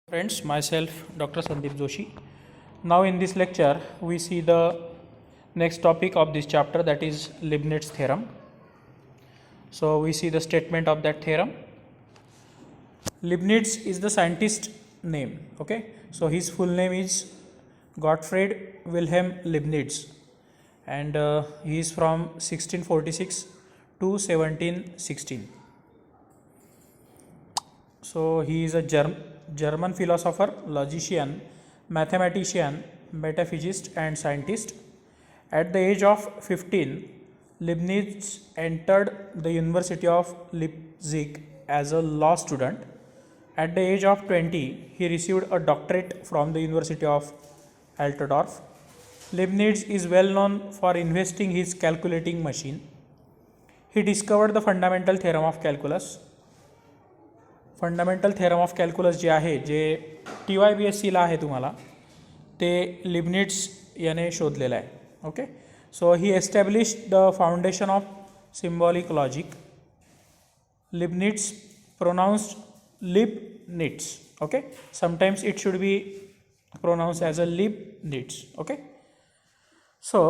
Friends, myself Dr. Sandeep Joshi. Now in this lecture we see the next topic of this chapter, that is Leibniz theorem. So we see the statement of that theorem. Leibniz is the scientist name, okay? So his full name is Gottfried Wilhelm Leibniz, and he is from 1646 to 1716. So he is a German philosopher, logician, mathematician, metaphysicist and scientist. At the age of 15, Leibniz entered the University of Leipzig as a law student. At the age of 20, he received a doctorate from the University of Altdorf. Leibniz is well known for inventing his calculating machine. He discovered the fundamental theorem of calculus. Fundamental theorem of calculus जे आहे, जे TYBSCला आहे तुम्हाला, ते Leibniz याने शोधलेलं आहे. Okay, so he established the foundation of symbolic logic. Leibniz pronounced Leibniz. Okay, sometimes it should be pronounced as a Leibniz. Okay, so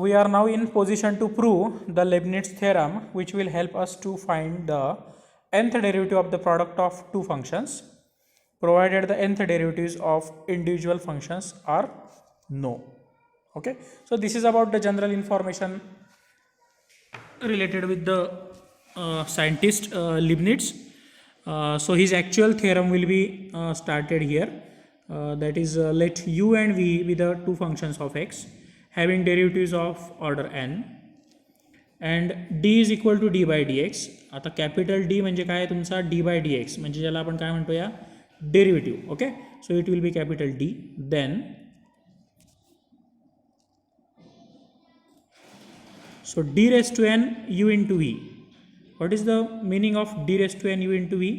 we are now in position to prove the Leibniz theorem, which will help us to find the nth derivative of the product of two functions, provided the nth derivatives of individual functions are no. Okay, so this is about the general information related with the scientist Leibniz. So his actual theorem will be started here. That is, let u and v be the two functions of x having derivatives of order n, and d is equal to d by dx. आता capital D म्हणजे काय तुमचा d by dx, म्हणजे ज्याला आपण काय म्हणतो या derivative. Okay, so it will be capital D. Then so d raised to n u into v. What is the meaning of d raised to n u into v?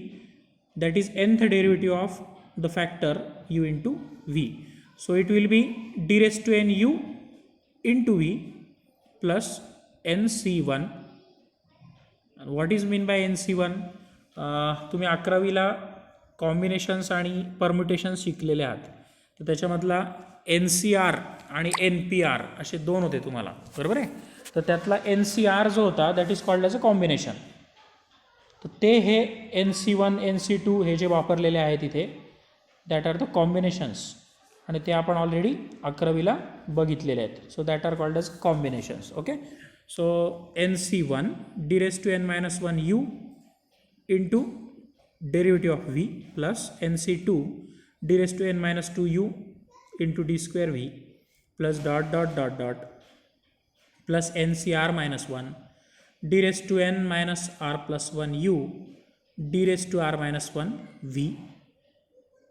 That is nth derivative of the factor u into v. So it will be d raised to n u into v plus nc1. What is mean by nc1? तुम्ही 11वीला combinations आणि परम्युटेशन्स शिकलेले आहात, तर त्याच्यामधला NCR आणि NPR असे दोन होते तुम्हाला, बरोबर आहे. तर त्यातला NCR जो होता that is called as a combination. तर ते हे NC1 NC2 हे जे वापरलेले आहेत इथे, दॅट आर द कॉम्बिनेशन्स, आणि ते आपण ऑलरेडी 11वीला बघितलेले आहेत. So that are called as combinations. Okay, so NC1 d raised to n minus 1 u into derivative of v plus NC2 d raised to n minus 2 u into d square v plus dot dot dot dot plus NCR minus 1 d raised to n minus r plus 1 u d raised to r minus 1 v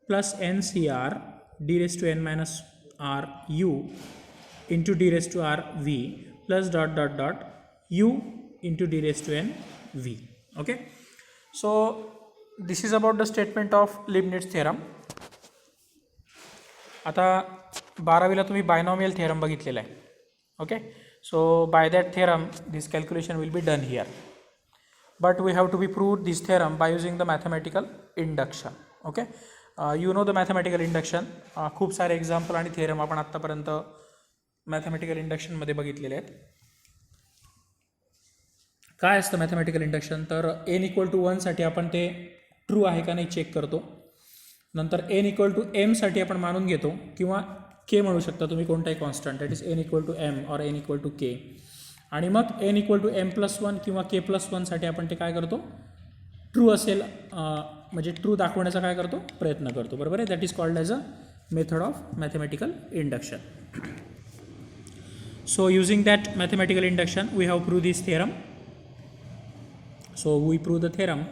plus NCR d raised to n minus r u into d raised to r v plus dot dot dot u into d raised to n v. Okay, so this is about the statement of Leibniz theorem. आता 12वीला तुम्ही binomial theorem बघितलेला आहे. Okay, so by that theorem this calculation will be done here, but we have to be proved this theorem by using the mathematical induction. Okay, you know the mathematical induction. खूप सारे example आणि theorem आपण आत्तापर्यंत mathematical इंडक्शनमध्ये बघितलेले आहेत. काय असतं mathematical induction? तर n इक्वल टू 1 साठी आपण ते ट्रू आहे का नाही चेक करतो. नंतर n इक्वल टू m साठी आपण मानून घेतो, किंवा k म्हणू शकता तुम्ही कोणताही constant, that is n equal to m or n equal to k. आणि मग n इक्वल टू m+1 किंवा k+1 साठी आपण ते काय करतो, ट्रू असेल म्हणजे ट्रू दाखवण्याचा काय करतो, प्रयत्न करतो, बरोबर आहे. That is called as a method of mathematical induction. So using that mathematical induction we have proved this theorem. So we prove the theorem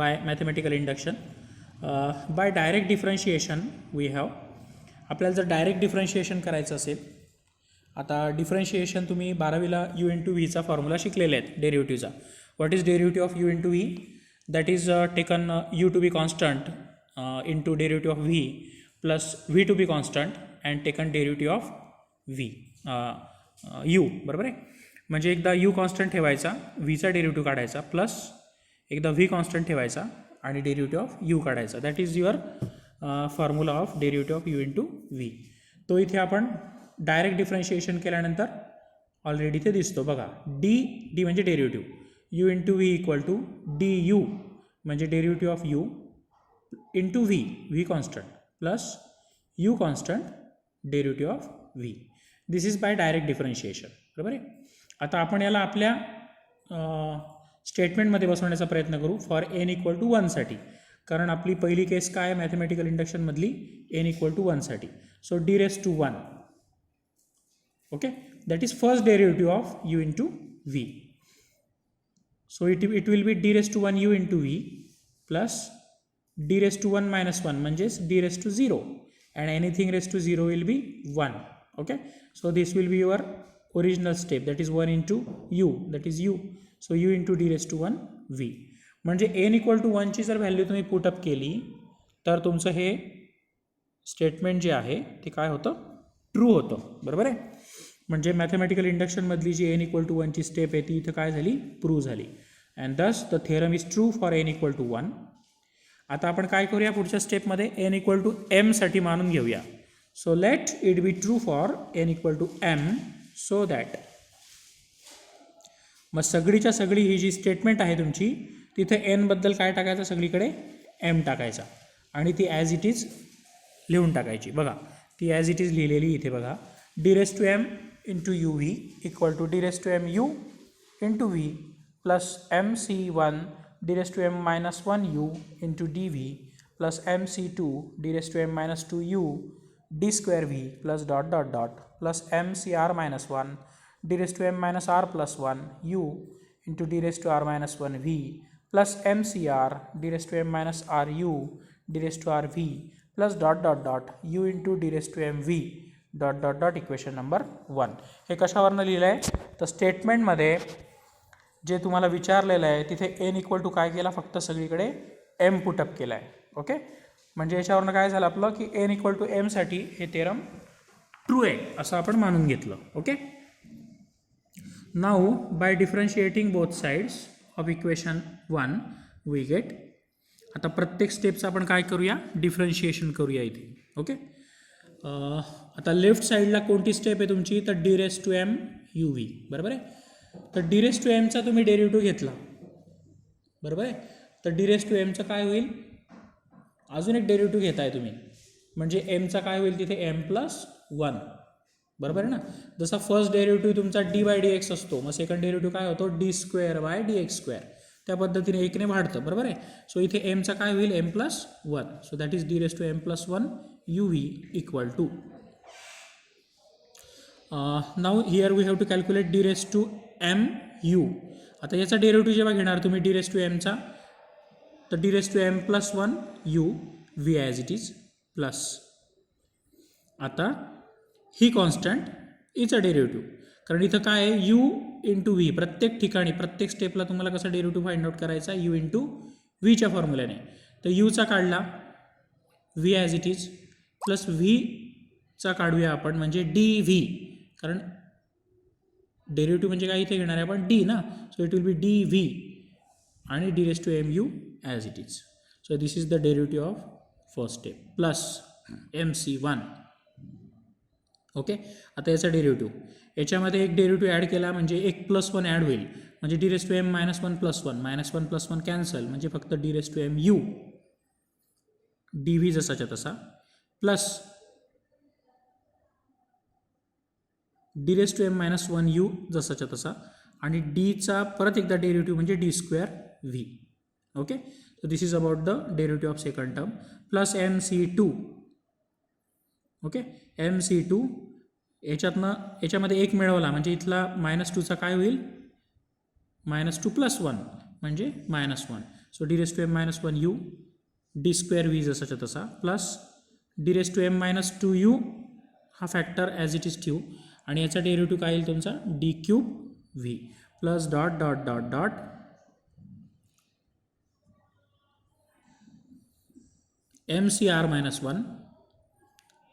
by mathematical induction. By direct differentiation we have, आपल्याला जर direct differentiation करायचं असेल, आता differentiation तुम्ही 12वीला u into व्हीचा formula शिकलेले आहेत डेरिव्हेटिव्हचा. What is derivative of u into V? That is taken u to be constant into derivative of V plus v to be constant and taken derivative of v u, बरोबर आहे. म्हणजे एकदा u constant ठेवायचा, vचा derivative काढायचा, plus एकदा v constant ठेवायचा आणि डेरिव्हेटिव्ह ऑफ u काढायचा. That is your formula of derivative of U into V. तो इथे आपण डायरेक्ट डिफरन्शिएशन केल्यानंतर ऑलरेडी ते दिसतो बघा. डी म्हणजे derivative, U into V equal to D U म्हणजे derivative of U into V constant plus U constant derivative of V. This is by direct differentiation. बरोबर आहे. आता आपण याला आपल्या स्टेटमेंटमध्ये बसवण्याचा प्रयत्न करू फॉर एन इक्वल टू 1साठी, कारण आपली पहिली केस काय आहे मॅथमॅटिकल इंडक्शनमधली एन इक्वल टू 1साठी. So D raise to 1, okay, that is first derivative of u into v. So it will be d raised to 1 u into v plus d raised to 1 minus 1 म्हणजेच d raised to 0 and anything raised to 0 will be 1. Okay, so this will be your original step, that is 1 into u, that is u. So u into d raised to 1 v म्हणजे n equal to 1 ची जर value तुम्ही put up केली तर तुमचं हे statement जे आहे ते काय होतं, ट्रू होतं. बरोबर आहे. म्हणजे मॅथमॅटिकल इंडक्शनमधली जी एन इक्वल टू 1ची स्टेप आहे ती इथं काय झाली, प्रूव्ह झाली. And thus the theorem is true for N equal to 1. आता आपण काय करूया पुढच्या स्टेपमध्ये, एन इक्वल टू एमसाठी मानून घेऊया. So let it be true for N equal to m, so that मग सगळीच्या सगळी ही जी स्टेटमेंट आहे तुमची तिथे एनबद्दल काय टाकायचं, सगळीकडे एम टाकायचा आणि ती ॲज इट इज लिहून टाकायची. बघा ती ॲज इट इज लिहिलेली इथे बघा. D raise to m into uv equal to d raised to mu into v plus mc1 d raised to m minus 1u into dv plus mc2 d raised to m minus 2u d square v plus dot dot dot plus mcr minus 1 d raised to m minus r plus 1 u into d raised to r minus 1 v plus mcr d raised to m minus ru d raised to rv plus dot dot dot u into d raised to mv dot dot dot equation number 1. हे कशावरनं लिहिलं आहे तर स्टेटमेंटमध्ये जे तुम्हाला विचारलेलं आहे तिथे एन इक्वल टू काय केला, फक्त सगळीकडे एम पुटअप केला आहे. ओके, म्हणजे याच्यावरनं काय झालं आपलं की एन इक्वल टू एमसाठी हे थेरम ट्रू आहे असं आपण मानून घेतलं. Okay, now by differentiating both sides of equation 1 we get. आता प्रत्येक स्टेपचं आपण काय करूया, डिफरन्शिएशन करूया इथे. ओके, आता लेफ्ट साईडला कोणती स्टेप आहे तुमची तर d raise to M u v. बरोबर आहे. तर डी रेस टू एमचा तुम्ही डेरिव्हेटिव्ह घेतला. बरोबर आहे. तर डी रेस टू एमचं काय होईल, अजून एक डेरिव्हेटिव्ह घेताय तुम्ही म्हणजे एमचा काय होईल तिथे एम प्लस 1. बरोबर आहे ना. जसा फर्स्ट डेरिव्हेटिव्ह तुमचा डी बाय डी एक्स असतो, मग सेकंड डेरिव्हेटिव्ह काय होतो D square by D x square, त्या पद्धतीने एकने वाढतं. बरोबर आहे. सो इथे एमचा काय होईल m plus 1. So that is d raise to M plus 1 u v equal to. Now here we have to calculate d raise to M u. आता याचा डेरिव्हेटिव्ह जेव्हा घेणार तुम्ही डी रेस टू एमचा तर d raise to M plus 1 u v as it is plus. आता ही constant हिचा डेरिव्हेटिव्ह, कारण इथं काय आहे यू इंटू व्ही, प्रत्येक ठिकाणी प्रत्येक स्टेपला तुम्हाला कसा डेरिव्हेटिव्ह फाइंड आउट करायचा यू इंटू व्हीच्या फॉर्म्युल्याने. तर यूचा काढला V as it is plus व्हीचा काढूया आपण म्हणजे डी व्ही, कारण डेरिव्हेटिव्ह म्हणजे काय इथे घेणार आहे आपण डी ना. So it will be D V आणि D raise to M U as it is. So this is the derivative of first step plus M C 1. Okay, आता याचा डेरिव्हेटिव्ह, याच्यामध्ये एक डेरिव्हेटिव्ह ॲड केला म्हणजे एक प्लस 1 ॲड होईल म्हणजे d raise to M minus 1 plus 1 minus 1 plus 1 cancel म्हणजे फक्त d raise to M U D v जसाच्या तसा plus d raise to M minus 1 u जसाच्या तसा आणि डीचा परत एकदा डेरिव्हेटिव्ह म्हणजे d square v. Okay, so this is about the derivative of second term plus M C 2. Okay, m C 2 याच्यामध्ये एक मिळवला म्हणजे इथला मायनस 2चा काय होईल मायनस 2 प्लस 1 म्हणजे minus 1. So D raise to M minus 1 U D square v जसाच्या तसा plus d raise to M minus 2 you हा फॅक्टर ॲज इट इज ठेवू आणि याचा डेरिव्हेटिव्ह काय येईल तुमचा d cube v plus dot dot dot dot m C R minus 1.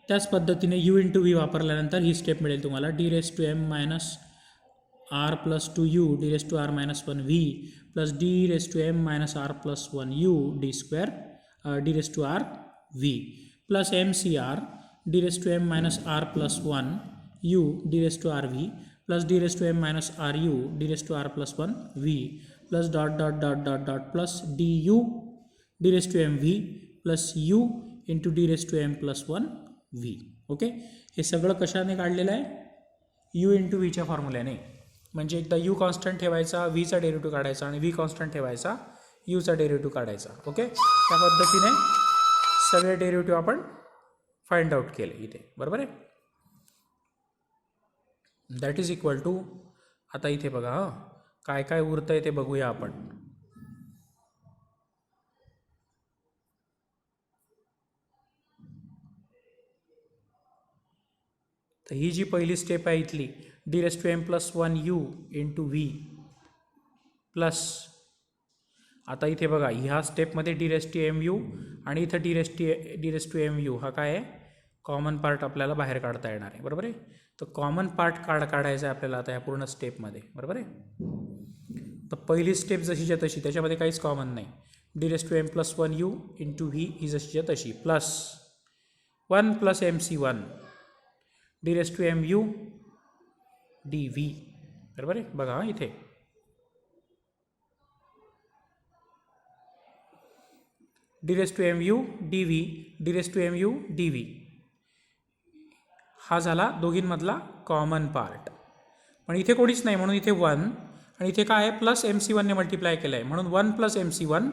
त्याच पद्धतीने यू इंटू व्ही वापरल्यानंतर ही स्टेप मिळेल तुम्हाला d raise to M minus R plus 2 U D raise to r minus 1 v plus d raise to M minus R plus 1 U D square d raise to r v plus mcr d raised to m minus r plus 1 u d raised to rv plus d raised to m minus ru d raised to r plus 1 v plus dot dot dot dot dot plus du d raised to mv plus u into D raise to M plus 1 v. Okay, हे सगळं कशाने काढलेलं आहे? You into व्हीच्या फॉर्म्युल्याने. म्हणजे एकदा you constant ठेवायचा, व्हीचा derivative काढायचा आणि व्ही कॉन्स्टंट ठेवायचा, यूचा डेरिव्हेटिव्ह काढायचा. ओके, त्या पद्धतीने सगळे डेरिव्हेटिव्ह आपण फाइंड आउट केले इथे. बरोबर आहे. दॅट इज इक्वल टू, आता इथे बघा हां काय काय उरतं आहे ते बघूया आपण. तर ही जी पहिली स्टेप आहे इथली, d raise to M plus 1 you into v plus, आता इथे बघा ह्या स्टेपमध्ये d raise to M u आणि इथं d raise to M u हा काय आहे, कॉमन पार्ट आपल्याला बाहेर काढता येणार आहे. बरोबर आहे. तर कॉमन पार्ट काढायचा आहे आपल्याला आता ह्या पूर्ण स्टेपमध्ये. बरोबर आहे. तर पहिली स्टेप जशीच्या तशी, त्याच्यामध्ये काहीच कॉमन नाही. D raise to M plus 1 you into V ही जशीच्या तशी plus 1 plus M C 1 D raise to M U D V. बरोबर आहे. बघा इथे D raise to M U D V D raise to M U D V हा झाला दोघींमधला common part. पण इथे कोणीच नाही म्हणून इथे 1 आणि इथे काय आहे प्लस एम सी 1ने मल्टिप्लाय केलं आहे म्हणून 1 प्लस एम सी 1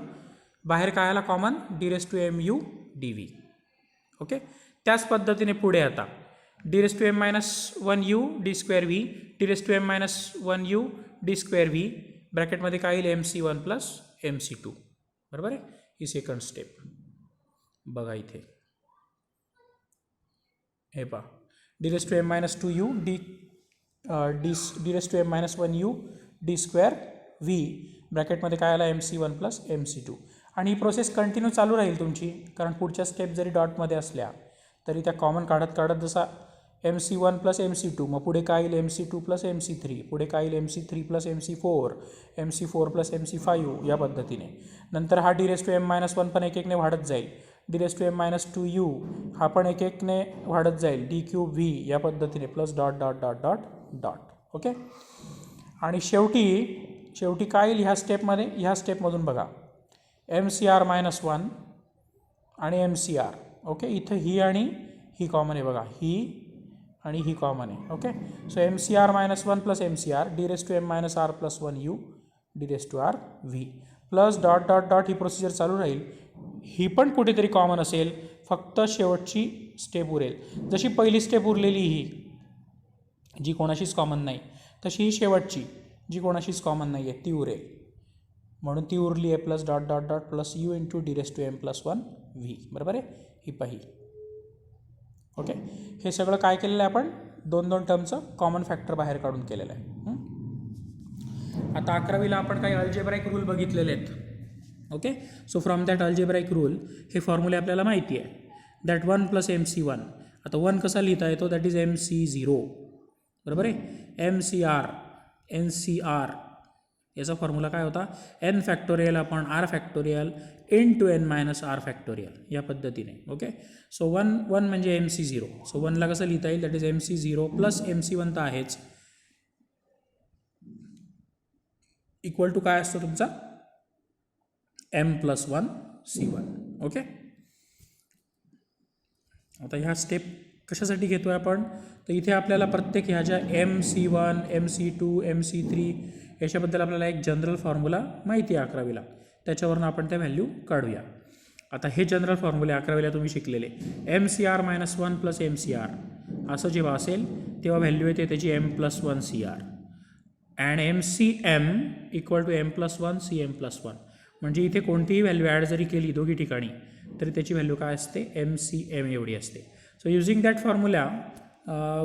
बाहेर काय आला common, D raise to M U D V. Okay, त्याच पद्धतीने पुढे आता D raise to M minus 1 U D square V D raise to M minus 1 U D square V ब्रॅकेटमध्ये काय येईल M C 1 plus M C 2. बरोबर आहे. ही second step बघा इथे हे पहा, D raise to M minus 2 you D D raise to M minus 1 U D square V ब्रॅकेटमध्ये काय आला M C 1 plus M C 2. आणि ही प्रोसेस कंटिन्यू चालू राहील तुमची, कारण पुढच्या स्टेप जरी डॉटमध्ये असल्या तरी त्या कॉमन काढत काढत जसा M C 1 plus M C 2, मग पुढे काय येईल M C 2 plus M C 3, पुढे काय येईल M C 3 plus M C 4, M C 4 plus M C 5 या पद्धतीने. नंतर हा D raise to M minus 1 पण एक एकने वाढत जाईल, D raise to M minus 2 you हा पण एक एकने वाढत जाईल, डी क्यूब व्ही या पद्धतीने plus dot dot dot dot dot. Okay, आणि शेवटी काय येईल ह्या स्टेपमध्ये, ह्या स्टेपमधून बघा एम सी आर मायनस 1 आणि एम सी आर. ओके, इथं ही आणि ही कॉमन आहे बघा, ही आणि ही कॉमन आहे. Okay, so M C R minus 1 plus M C R D raise to M minus R plus 1 U D raise to R V plus dot dot dot ही प्रोसिजर चालू राहील. ही पण कुठेतरी कॉमन असेल, फक्त शेवटची स्टेप उरेल. जशी पहिली स्टेप उरलेली ही जी कोणाशीच कॉमन नाही, तशी ही शेवटची जी कोणाशीच कॉमन नाही आहे ती उरेल, म्हणून ती उरली आहे plus dot dot dot plus U into D raise to M plus 1 V. बरोबर आहे. ही पाही. ओके, हे सगळं काय केलेलं आहे आपण, 2 टर्मचं कॉमन फॅक्टर बाहेर काढून केलेलं आहे. आता 11वीला आपण काही अल्जेब्राइक रूल बघितलेले आहेत. Okay, so from that algebraic rule हे फॉर्म्युले आपल्याला माहिती आहे. दॅट 1 प्लस एम सी 1, आता 1 कसा लिहिता येतो, दॅट इज एम सी 0. बरोबर आहे. M C R N C R याचा फॉर्म्युला काय होता, N factorial upon R factorial into N minus R factorial या पद्धतीने. ओके, सो 1 म्हणजे एम सी 0. सो 1ला कसं लिहिता येईल, that is M C 0 plus M C 1 तर आहेच, इक्वल टू काय असतो तुमचा एम प्लस 1 सी 1. ओके, आता ह्या स्टेप कशासाठी घेतो आहे आपण, तर इथे आपल्याला प्रत्येक ह्या ज्या M C 1 M C 2 M C 3 याच्याबद्दल आपल्याला एक जनरल फॉर्म्युला माहिती आहे 11वीला, त्याच्यावरून आपण त्या व्हॅल्यू काढूया. आता हे जनरल फॉर्म्युले 11वीला तुम्ही शिकलेले, M C R minus 1 plus M C R असं जेव्हा असेल तेव्हा व्हॅल्यू येते त्याची M plus 1 C R and M C M equal to M plus 1 C M plus 1. म्हणजे इथे कोणतीही व्हॅल्यू ॲड जरी केली दोघी ठिकाणी तरी त्याची व्हॅल्यू काय असते, एम सी एम एवढी असते. So using that formula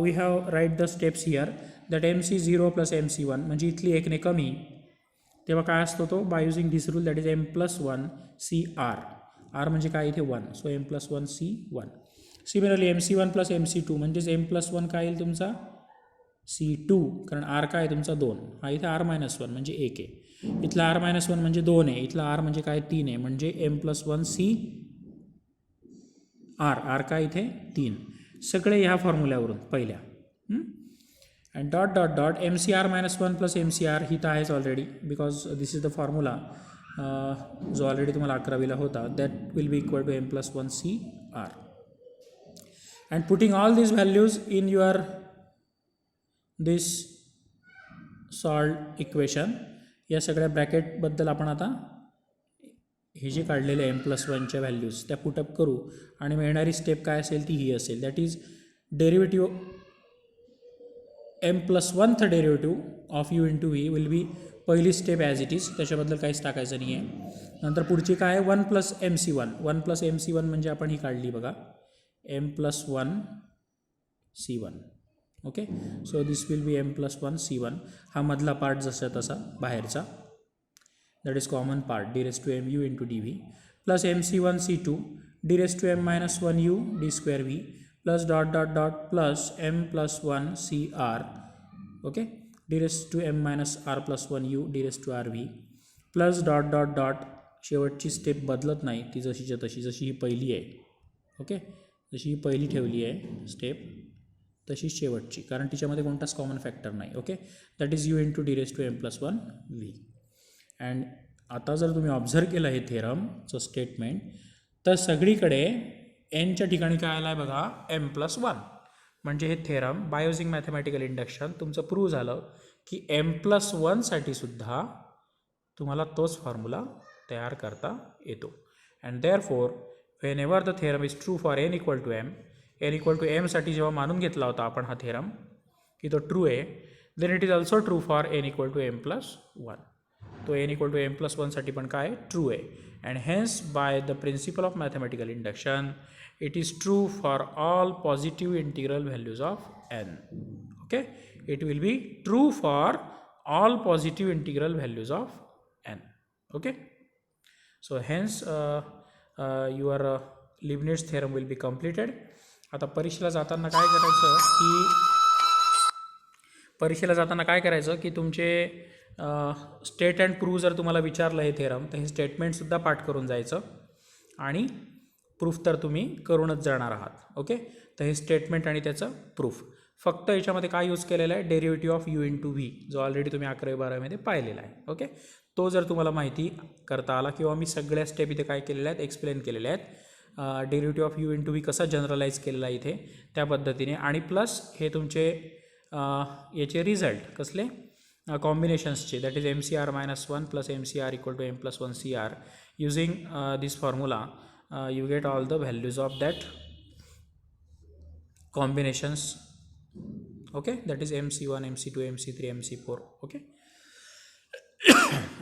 we have write the steps here, that M C 0 plus M C 1 म्हणजे इथली एकने कमी, तेव्हा काय असतो तो, by using this rule that is M plus 1 C R. R म्हणजे काय इथे 1, so M plus 1 C 1. Similarly M C 1 plus M C 2 म्हणजेच एम प्लस 1 काय येईल तुमचा सी 2, कारण आर काय आहे तुमचा 2, हा इथे आर मायनस 1 म्हणजे 1 आहे, इथला आर मायनस 1 म्हणजे 2 आहे, इथला आर म्हणजे काय 3 आहे, म्हणजे एम प्लस 1 सी आर का इथे 3 सगळे ह्या फॉर्म्युल्यावरून पहिल्या and dot dot dot MCR -1 plus MCR ही तर आहेच already because this is the formula जो ऑलरेडी तुम्हाला 11वीला होता that will be equal to M+1 CR and putting all these values in your this solved equation या सगळ्या ब्रॅकेटबद्दल आपण आता हे जे काढलेले M+1च्या व्हॅल्यूज त्या पुटअप करू आणि मिळणारी स्टेप काय असेल ती ही असेल that is derivative M+1th derivative of U into V will be पहिली स्टेप ॲज इट इज त्याच्याबद्दल काहीच टाकायचं नाही आहे. नंतर पुढची काय आहे 1 + MC1 1 + MC1 म्हणजे आपण ही काढली बघा M+1 C1 okay. So this will be M+1 C1 हा मधला पार्ट जसा तसा बाहेरचा that is common part d⁻m u into dv plus MC1 C2 d⁻m - 1 u d square v plus dot dot dot plus M+1 CR okay d⁻m - r plus 1 u d⁻rv plus dot dot dot शेवटची step बदलत नाही ती जशीच्या तशी जशी ही पहिली आहे okay जशी ही पहिली ठेवली आहे स्टेप तशीच शेवटची कारण तिच्यामध्ये कोणताच कॉमन फॅक्टर नाही okay that is u into d⁻m+1 v. And आता जर तुम्ही ऑब्झर्व केलं हे थेरमचं स्टेटमेंट तर सगळीकडे एनच्या ठिकाणी काय आलं आहे बघा M+1 म्हणजे हे theorem by using mathematical induction तुमचं प्रूव्ह झालं की M+1 साठी सुद्धा तुम्हाला तोच फॉर्म्युला तयार करता येतो. And therefore whenever the theorem is true for n equal to m साठी जेव्हा मानून घेतला होता आपण हा थेरम की तो ट्रू आहे then it is also true for n equal to M+1. तो n इक्वल टू M+1 साठी पण काय ट्रू आहे and hence by the principle of mathematical induction it is true for all positive integral values of n okay. It will be true for all positive integral values of n okay. So hence your Leibniz theorem will be completed. आता परीक्षेला जाताना काय करायचं की तुमचे state and proof जर तुम्हाला विचारलं हे थेरम तर हे स्टेटमेंटसुद्धा पाठ करून जायचं आणि प्रूफ तर तुम्ही करूनच जाणार आहात ओके. तर हे स्टेटमेंट आणि त्याचं प्रूफ फक्त याच्यामध्ये काय यूज केलेलं आहे derivative of u into v जो ऑलरेडी तुम्ही 11वी-12वीमध्ये पाहिलेला आहे ओके. तो जर तुम्हाला माहिती करता आला किंवा मी सगळ्या स्टेप इथे काय केलेल्या आहेत एक्सप्लेन केलेल्या आहेत derivative of u into v कसा जनरलाइज केलेला आहे इथे त्या पद्धतीने आणि प्लस हे तुमचे याचे रिझल्ट कसले कॉम्बिनेशन्सचे that is MCR -1 plus MCR equal to M+1 CR using this formula you get all the values of that combinations okay that is MC1 MC2 MC3 MC4 okay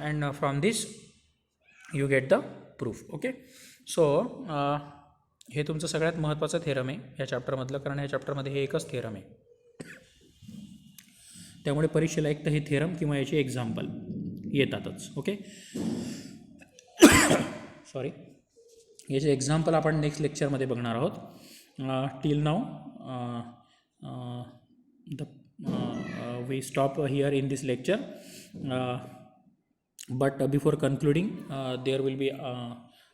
and from this you get the proof okay. so हे तुमचं सगळ्यात महत्त्वाचं theorem आहे या चॅप्टरमधलं कारण ह्या चॅप्टरमध्ये हे एकच थेरम आहे त्यामुळे परीक्षेला एक तर हे थेरम किंवा याचे एक्झाम्पल येतातच ओके. सॉरी याचे एक्झाम्पल आपण नेक्स्ट लेक्चरमध्ये बघणार आहोत. Till now we stop here in this lecture but before concluding there will be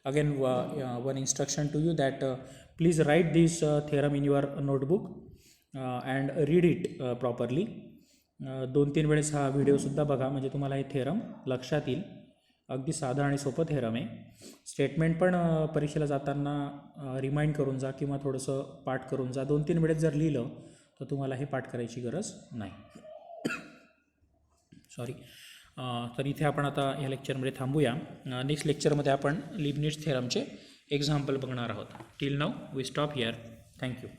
again one instruction to you that please write this theorem in your notebook and read it properly. 2-3 वेळेस हा व्हिडिओसुद्धा बघा म्हणजे तुम्हाला हे theorem लक्षात येईल. अगदी साधं आणि सोपं थेरम आहे. स्टेटमेंट पण परीक्षेला जाताना रिमाइंड करून जा किंवा थोडंसं पाठ करून जा. 2-3 वेळेस जर लिहिलं तर तुम्हाला हे पाठ करायची गरज नाही. सॉरी. तर इथे आपण आता या लेक्चरमध्ये थांबूया. नेक्स्ट लेक्चरमध्ये आपण लिबनिट्झ थेरमचे एक्झाम्पल बघणार आहोत. Till now we stop here. Thank you.